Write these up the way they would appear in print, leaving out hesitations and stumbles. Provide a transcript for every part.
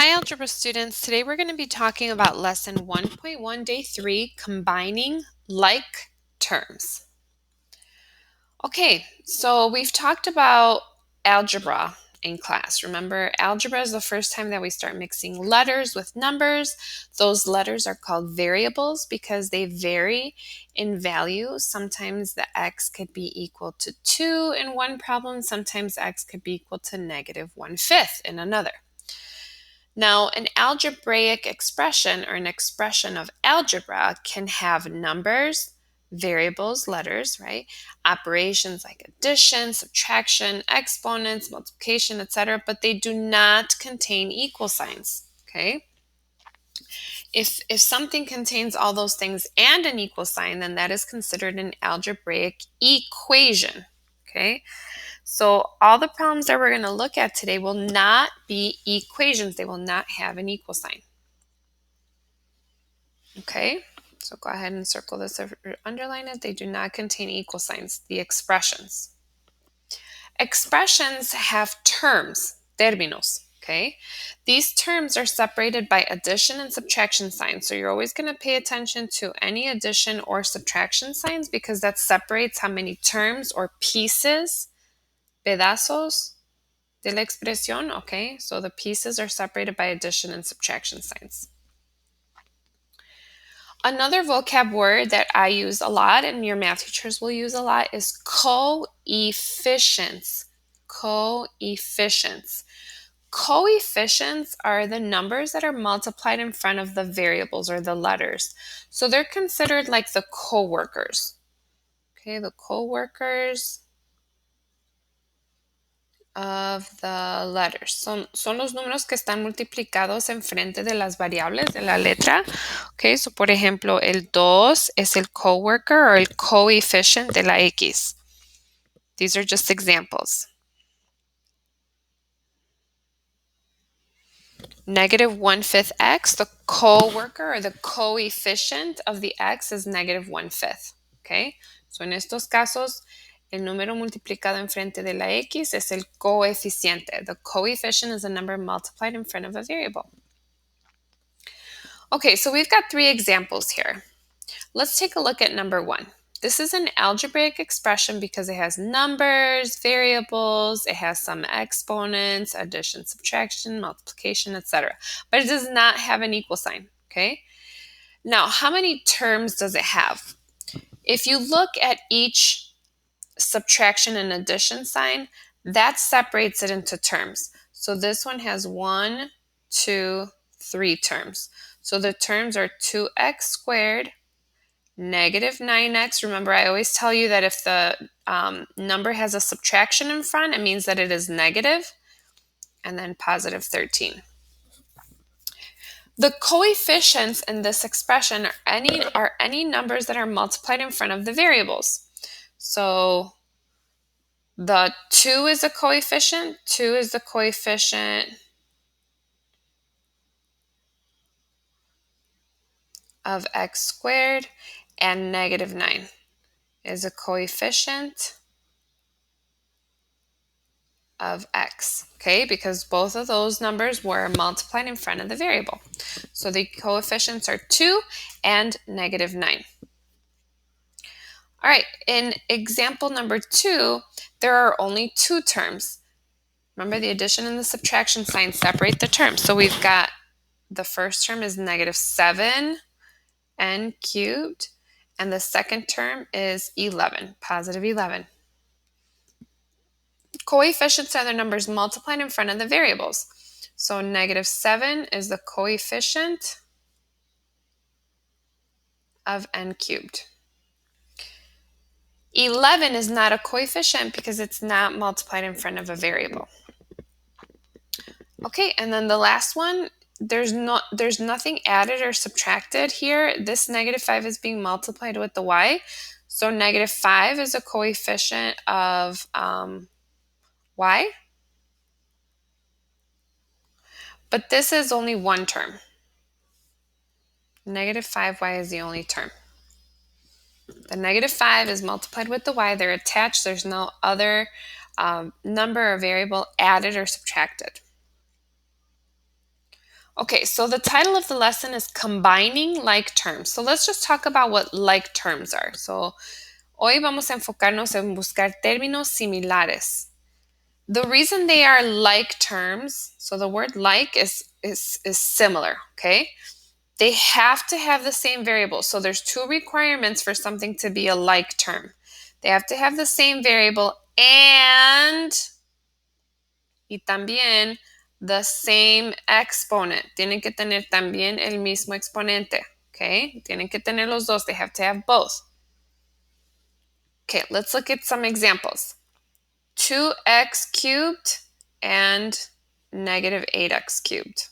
Hi Algebra students, today we're going to be talking about lesson 1.1 day 3, combining like terms. Okay, so we've talked about algebra in class. Remember, algebra is the first time that we start mixing letters with numbers. Those letters are called variables because they vary in value. Sometimes the x could be equal to 2 in one problem, sometimes x could be equal to negative 1/5 in another. Now, an algebraic expression or an expression of algebra can have numbers, variables, letters, right? Operations like addition, subtraction, exponents, multiplication, etc., but they do not contain equal signs, okay? If something contains all those things and an equal sign, then that is considered an algebraic equation, okay? So all the problems that we're going to look at today will not be equations. They will not have an equal sign. Okay, so go ahead and circle this or underline it. They do not contain equal signs, the expressions. Expressions have terms, términos, okay? These terms are separated by addition and subtraction signs. So you're always going to pay attention to any addition or subtraction signs because that separates how many terms or pieces, pedazos, de la expresión, okay? So the pieces are separated by addition and subtraction signs. Another vocab word that I use a lot and your math teachers will use a lot is coefficients. Coefficients. Coefficients are the numbers that are multiplied in front of the variables or the letters. So they're considered like the coworkers. Okay, the coworkers of the letters. Son los números que están multiplicados enfrente de las variables de la letra. Okay, so por ejemplo, el 2 es el coworker o el coefficient de la X. These are just examples. Negative 1/5 x, the coworker or the coefficient of the x is negative 1/5. Okay, so en estos casos, el número multiplicado enfrente de la x es el coeficiente. The coefficient is a number multiplied in front of a variable. Okay, so we've got 3 examples here. Let's take a look at number 1. This is an algebraic expression because it has numbers, variables, it has some exponents, addition, subtraction, multiplication, etc. But it does not have an equal sign, okay? Now, how many terms does it have? If you look at each subtraction and addition sign, that separates it into terms. So this one has 1, 2, 3 terms. So the terms are 2x squared, negative 9x. Remember, I always tell you that if the number has a subtraction in front, it means that it is negative, and then positive 13. The coefficients in this expression are any numbers that are multiplied in front of the variables. So the 2 is a coefficient. 2 is the coefficient of x squared, and negative 9 is a coefficient of x, okay, because both of those numbers were multiplied in front of the variable. So the coefficients are 2 and negative 9. All right, in example number 2, there are only 2 terms. Remember, the addition and the subtraction signs separate the terms. So we've got the first term is negative 7n cubed, and the second term is 11, positive 11. Coefficients are the numbers multiplied in front of the variables. So negative 7 is the coefficient of n cubed. 11 is not a coefficient because it's not multiplied in front of a variable. Okay, and then the last one, there's nothing added or subtracted here. This negative 5 is being multiplied with the y. So negative 5 is a coefficient of y. But this is only one term. Negative 5y is the only term. The negative 5 is multiplied with the y. They're attached. There's no other number or variable added or subtracted. Okay, so the title of the lesson is Combining Like Terms. So let's just talk about what like terms are. So hoy vamos a enfocarnos en buscar términos similares. The reason they are like terms, so the word like is similar, okay? They have to have the same variable. So there's two requirements for something to be a like term. They have to have the same variable y también the same exponent. Tienen que tener también el mismo exponente, okay? Tienen que tener los dos. They have to have both. Okay, let's look at some examples. 2x cubed and negative 8x cubed.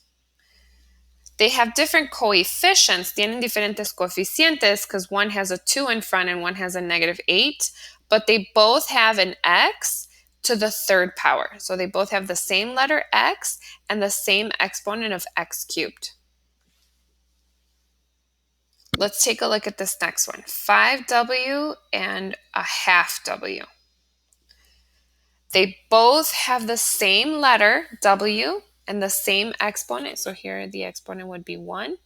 They have different coefficients. Tienen diferentes coeficientes because one has a 2 in front and one has a negative 8, but they both have an x to the third power. So they both have the same letter x and the same exponent of x cubed. Let's take a look at this next one. 5w and a half w. They both have the same letter w and the same exponent. So here the exponent would be 1.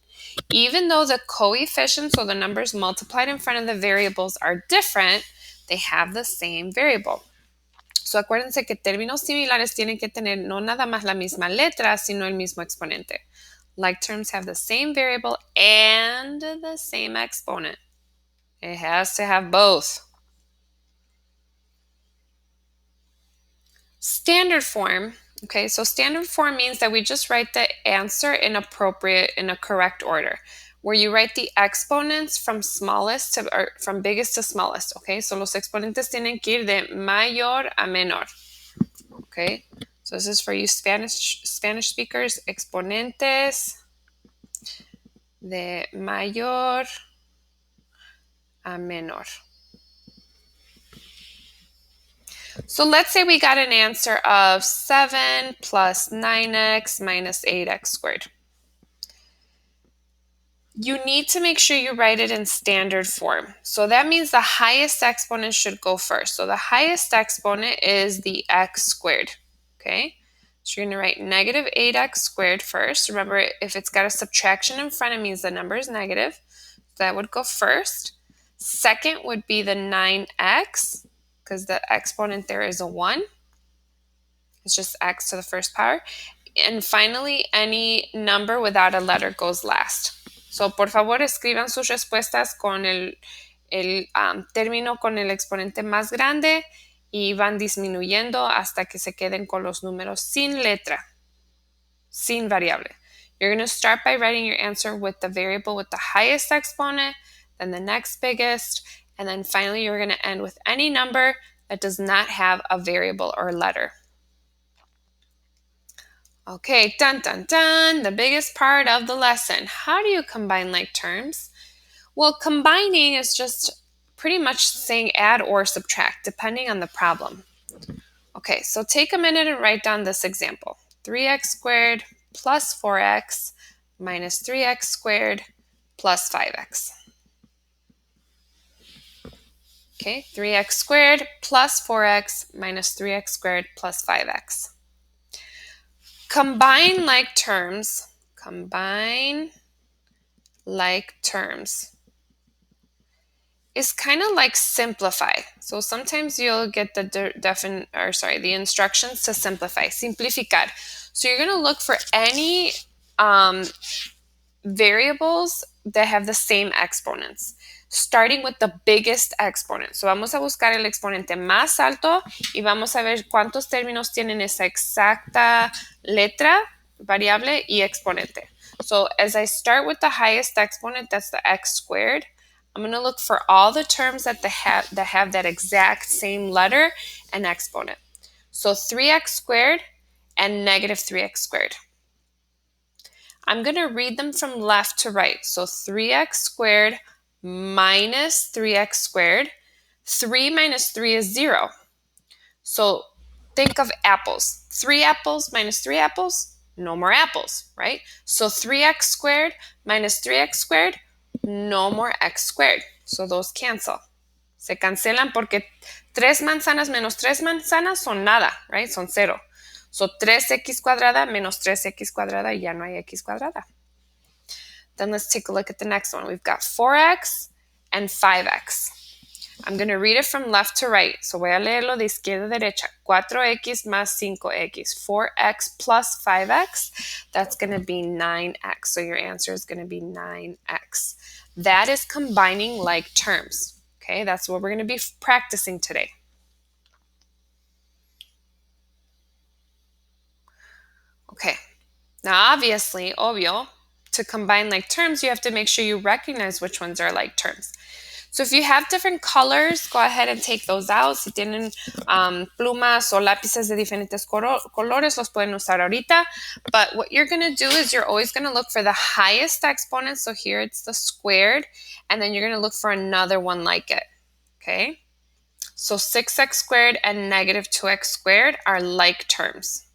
Even though the coefficients, or the numbers multiplied in front of the variables, are different, they have the same variable. So acuérdense que términos similares tienen que tener no nada más la misma letra, sino el mismo exponente. Like terms have the same variable and the same exponent. It has to have both. Standard form. Okay, so standard form means that we just write the answer in a correct order, where you write the exponents from smallest to, or from biggest to smallest. Okay, so los exponentes tienen que ir de mayor a menor. Okay, so this is for you Spanish speakers. Exponentes de mayor a menor. So let's say we got an answer of 7 plus 9x minus 8x squared. You need to make sure you write it in standard form. So that means the highest exponent should go first. So the highest exponent is the x squared, okay? So you're going to write negative 8x squared first. Remember, if it's got a subtraction in front, it means the number is negative. So that would go first. Second would be the 9x, because the exponent there is a 1. It's just x to the first power. And finally, any number without a letter goes last. So, por favor, escriban sus respuestas con el término con el exponente más grande y van disminuyendo hasta que se queden con los números sin letra, sin variable. You're going to start by writing your answer with the variable with the highest exponent, then the next biggest, and then finally you're going to end with any number that does not have a variable or letter. Okay, dun dun dun, the biggest part of the lesson. How do you combine like terms? Well, combining is just pretty much saying add or subtract, depending on the problem. Okay, so take a minute and write down this example. 3x squared plus 4x minus 3x squared plus 5x. Okay, 3x squared plus 4x minus 3x squared plus 5x. Combine like terms. Combine like terms is kind of like simplify. So sometimes you'll get the instructions to simplify, simplificar. So you're going to look for any variables that have the same exponents, starting with the biggest exponent. So vamos a buscar el exponente más alto y vamos a ver cuántos términos tienen esa exacta letra, variable y exponente. So as I start with the highest exponent, that's the x squared, I'm going to look for all the terms that have that exact same letter and exponent. So 3x squared and negative 3x squared. I'm going to read them from left to right. So 3x squared minus 3x squared. 3 minus 3 is 0. So think of apples. 3 apples minus 3 apples, no more apples, right? So 3x squared minus 3x squared, no more x squared. So those cancel. Se cancelan porque 3 manzanas menos 3 manzanas son nada, right? Son 0. So 3x cuadrada menos 3x cuadrada, ya no hay x cuadrada. Then let's take a look at the next one. We've got 4x and 5x. I'm going to read it from left to right. So voy a leerlo de izquierda a derecha. 4x más 5x. 4x plus 5x. That's going to be 9x. So your answer is going to be 9x. That is combining like terms. Okay, that's what we're going to be practicing today. Okay, now obviously, obvio, to combine like terms, you have to make sure you recognize which ones are like terms. So if you have different colors, go ahead and take those out. Si tienen plumas o lápices de diferentes colores, los pueden usar ahorita. But what you're going to do is you're always going to look for the highest exponent. So here it's the squared. And then you're going to look for another one like it. Okay? So 6x squared and negative 2x squared are like terms.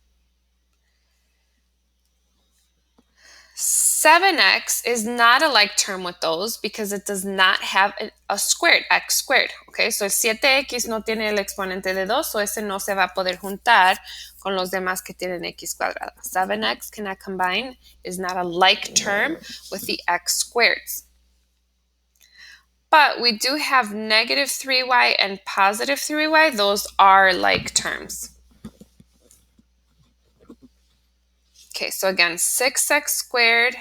7x is not a like term with those because it does not have a squared, x squared. Okay, so 7x no tiene el exponente de 2, so ese no se va a poder juntar con los demás que tienen x cuadrada. 7x cannot combine, is not a like term with the x squareds. But we do have negative 3y and positive 3y. Those are like terms. Okay, so again, 6x squared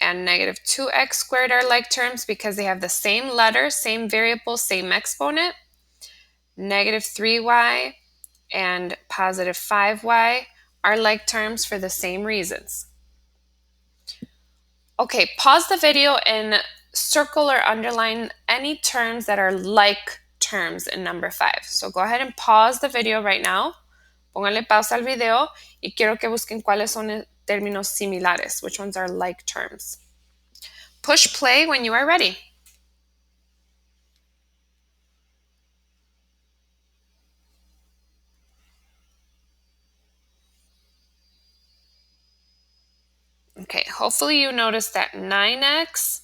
and negative 2x squared are like terms because they have the same letter, same variable, same exponent. Negative 3y and positive 5y are like terms for the same reasons. Okay, pause the video and circle or underline any terms that are like terms in number 5. So go ahead and pause the video right now. Póngale pausa al video y quiero que busquen cuáles son términos similares, which ones are like terms. Push play when you are ready. Okay, hopefully you noticed that 9x,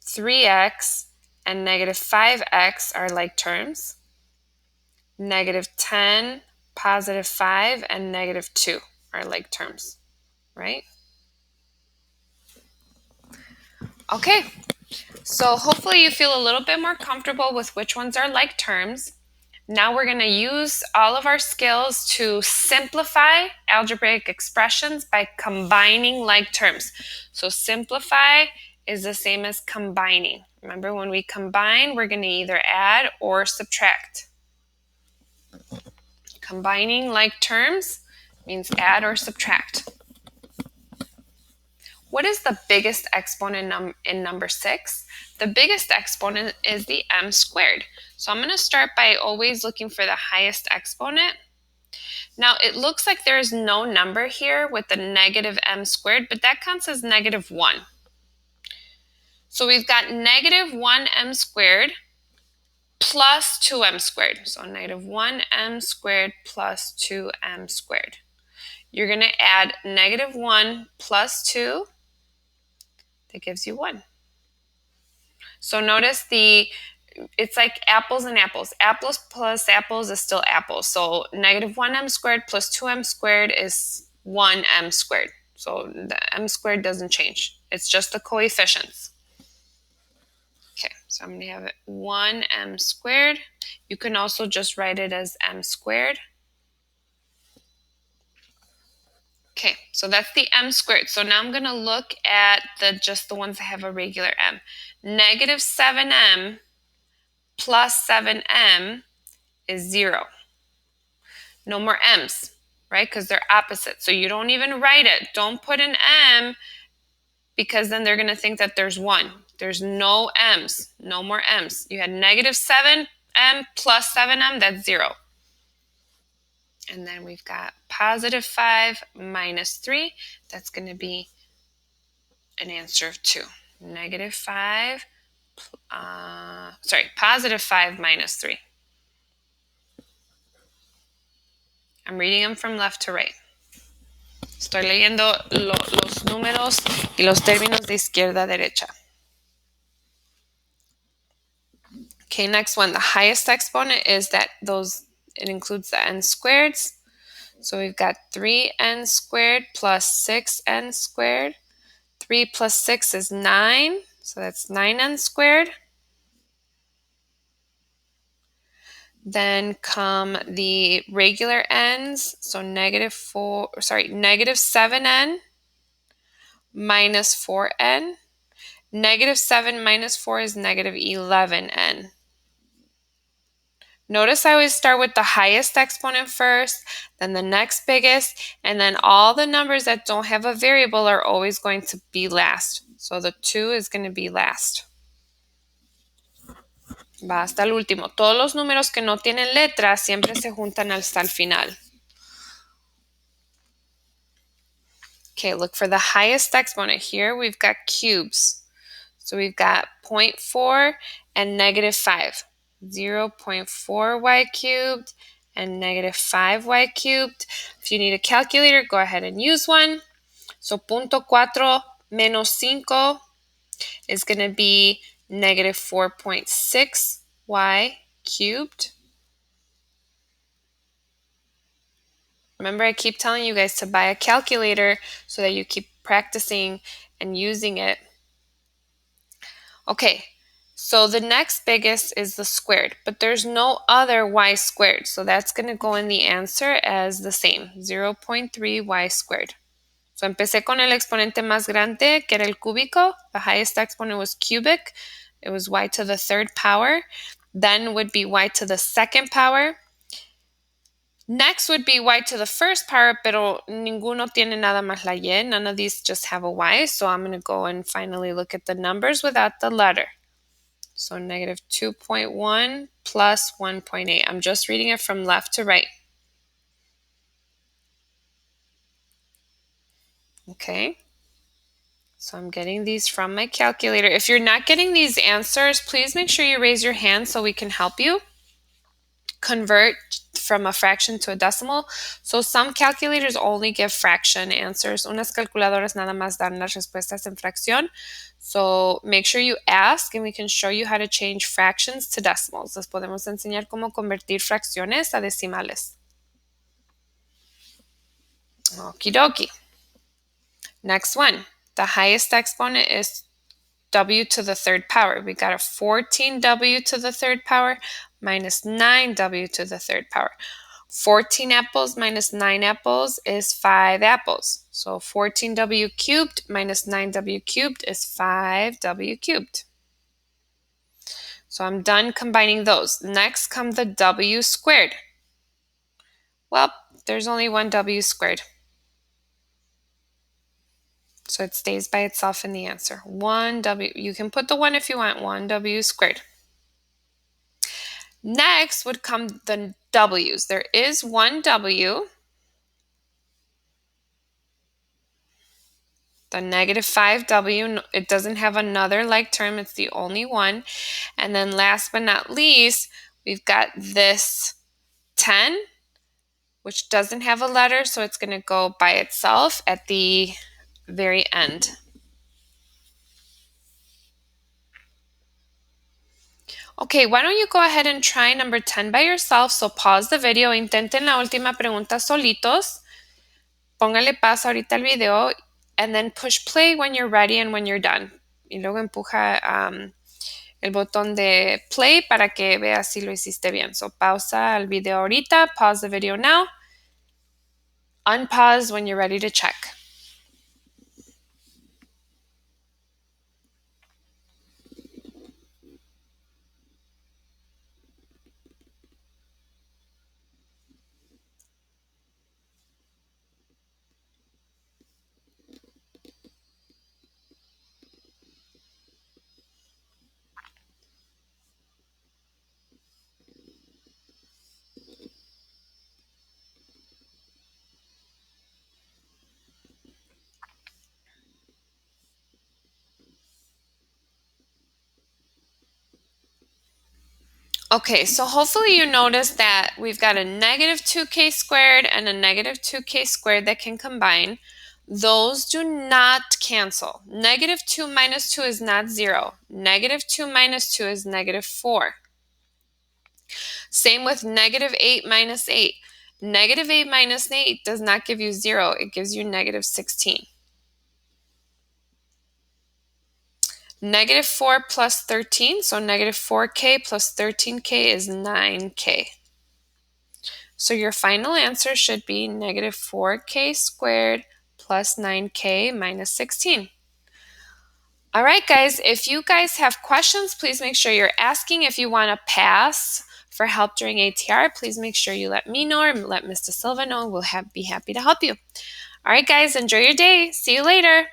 3x, and negative 5x are like terms. Negative 10, positive 5, and negative 2 are like terms, right? Okay, so hopefully you feel a little bit more comfortable with which ones are like terms. Now we're going to use all of our skills to simplify algebraic expressions by combining like terms. So simplify is the same as combining. Remember, when we combine, we're going to either add or subtract. Combining like terms means add or subtract. What is the biggest exponent in number 6? The biggest exponent is the m squared. So I'm going to start by always looking for the highest exponent. Now it looks like there is no number here with the negative m squared, but that counts as negative 1. So we've got negative 1m squared plus 2m squared. So negative 1m squared plus 2m squared. You're going to add negative 1 plus 2. That gives you 1. So notice it's like apples and apples. Apples plus apples is still apples. So negative 1m squared plus 2m squared is 1m squared. So the m squared doesn't change. It's just the coefficients. Okay, so I'm going to have it 1m squared. You can also just write it as m squared. Okay, so that's the m squared. So now I'm going to look at just the ones that have a regular m. Negative 7m plus 7m is 0. No more m's, right? Because they're opposite. So you don't even write it. Don't put an m because then they're going to think that there's 1. There's no m's. No more m's. You had negative 7m plus 7m, that's 0. And then we've got positive 5 minus 3. That's going to be an answer of 2. Negative 5, positive 5 minus 3. I'm reading them from left to right. Estoy leyendo los números y los términos de izquierda a derecha. Okay, next one. The highest exponent is it includes the n squareds. So we've got 3n squared plus 6n squared. 3 plus 6 is 9, so that's 9n squared. Then come the regular n's, so negative 7n minus 4n. Negative 7 minus 4 is negative 11n. Notice I always start with the highest exponent first, then the next biggest, and then all the numbers that don't have a variable are always going to be last. So the 2 is going to be last. Va hasta el último. Todos los números que no tienen letras siempre se juntan hasta el final. Okay, look for the highest exponent. Here we've got cubes. So we've got 0.4 and negative 5. 0.4y cubed and negative 5y cubed. If you need a calculator, go ahead and use one. So 0.4 menos 5 is going to be negative 4.6y cubed. Remember, I keep telling you guys to buy a calculator so that you keep practicing and using it. Okay, so the next biggest is the squared, but there's no other y squared, so that's going to go in the answer as the same, 0.3y squared. So empecé con el exponente más grande, que era el cúbico. The highest exponent was cubic. It was y to the third power. Then would be y to the second power. Next would be y to the first power, pero ninguno tiene nada más la y. None of these just have a y, so I'm going to go and finally look at the numbers without the letter. So negative 2.1 plus 1.8. I'm just reading it from left to right. Okay. So I'm getting these from my calculator. If you're not getting these answers, please make sure you raise your hand so we can help you convert from a fraction to a decimal. So some calculators only give fraction answers. Unas calculadoras nada más dan las respuestas en fracción. So make sure you ask and we can show you how to change fractions to decimals. Les podemos enseñar cómo convertir fracciones a decimales. Okie dokie. Next one. The highest exponent is w to the third power. We got a 14w to the third power minus 9w to the third power. 14 apples minus 9 apples is 5 apples. So 14w cubed minus 9w cubed is 5w cubed. So I'm done combining those. Next come the w squared. Well, there's only one w squared. So it stays by itself in the answer. 1w, you can put the 1 if you want, 1w squared. Next would come the w's. There is one w. The negative 5w, it doesn't have another like term, it's the only one. And then last but not least, we've got this 10, which doesn't have a letter, so it's going to go by itself at the very end. Okay, why don't you go ahead and try number 10 by yourself? So pause the video, intenten la última pregunta solitos, póngale pausa ahorita al video, and then push play when you're ready and when you're done. Y luego empuja el botón de play para que veas si lo hiciste bien. So pausa el video ahorita, pause the video now, unpause when you're ready to check. Okay, so hopefully you noticed that we've got a negative 2k squared and a negative 2k squared that can combine. Those do not cancel. Negative 2 minus 2 is not 0. Negative 2 minus 2 is negative 4. Same with negative 8 minus 8. Negative 8 minus 8 does not give you 0. It gives you negative 16. Negative 4 plus 13, so negative 4k plus 13k is 9k. So your final answer should be negative 4k squared plus 9k minus 16. All right, guys, if you guys have questions, please make sure you're asking. If you want to pass for help during ATR, please make sure you let me know or let Mr. Silva know. We'll be happy to help you. All right, guys, enjoy your day. See you later.